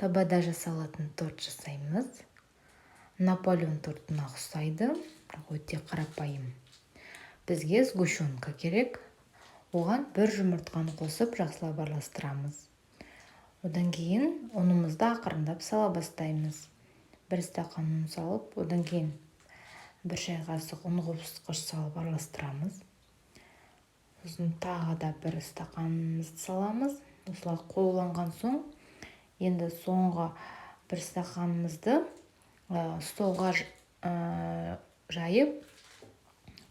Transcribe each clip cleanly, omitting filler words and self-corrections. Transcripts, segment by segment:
Табада жасалатын торт жасаймыз. Наполеон тортына ұқсайды, бірақ өте қарапайым. Бізге сгущенка керек. Оған бір жұмыртқаны қосып жақсылап араластырамыз. Одан кейін ұнымызды ақырындап сала бастаймыз. Бір стақан ұн салып, одан кейін бір шай қасық ұн қосқыш салып араластырамыз. Сосын тағы да бір стақанымызды саламыз. Осылай қоюланған соң, енді соңғы бір стақанымызды столға жайып,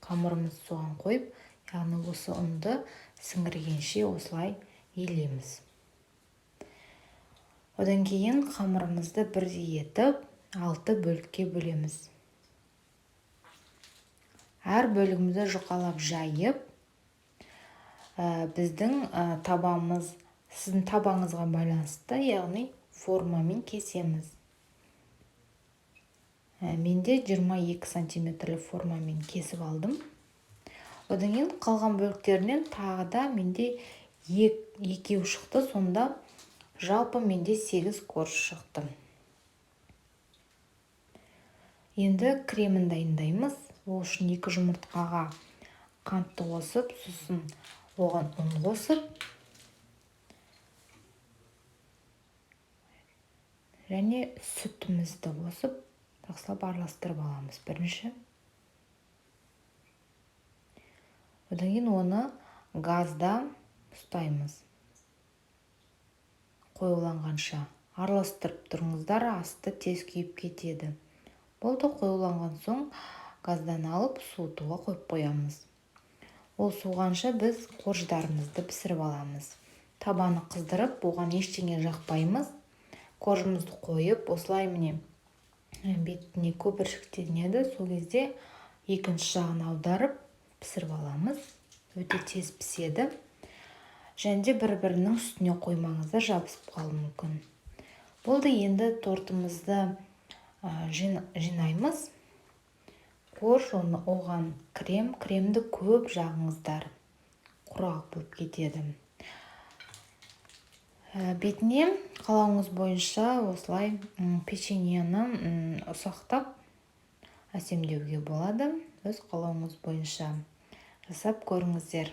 қамырымызды соған қойып, яғни осы ұнды сіңіргенше осылай елеміз. Одан кейін қамырымызды бірдей етіп, 6 бөлікке бөлеміз. Әр бөлігімізді жұқалап жайып, біздің табамыз, сіздің табаңызға байланысты, яғни формамен кесеміз. Менде 22 сантиметрлі формамен кесіп алдым. Одан кейін қалған бөліктерінен тағы да менде 2 шықты, сонда жалпы менде 8 корж шықты. Енді кремін дайындаймыз. Ол үшін 2 жұмыртқаға қантты қосып, сосын оған ұн қосып, және сүтімізді қосып, жақсылап араластырып аламыз бірінші. Одан кейін оны газда ұстаймыз. Қоюланғанша араластырып тұрыңыздар, асты тез күйіп кетеді. Болды, қоюланған соң газдан алып суытуға қойып қоямыз. Ол суығанша біз корждарымызды пісіріп аламыз. Табаны қыздырып, оған ештеңе жақпаймыз. Коржымызды қойып, осылай міне бетіне көпіршіктенеді. Сол кезде екінші жағын аударып пісіріп аламыз. Өте тез піседі. Және бір-бірінің үстіне қоймаңыздар, жабысып қалуы мүмкін. Болды, енді тортымызды жинаймыз. Корж, оған кремді көп жағыңыздар. Құрғақ болып кетеді. Бетіне қалауыңыз бойынша осылай печеньені ұсақтап әсемдеуге болады. Өз қалауыңыз бойынша жасап көріңіздер.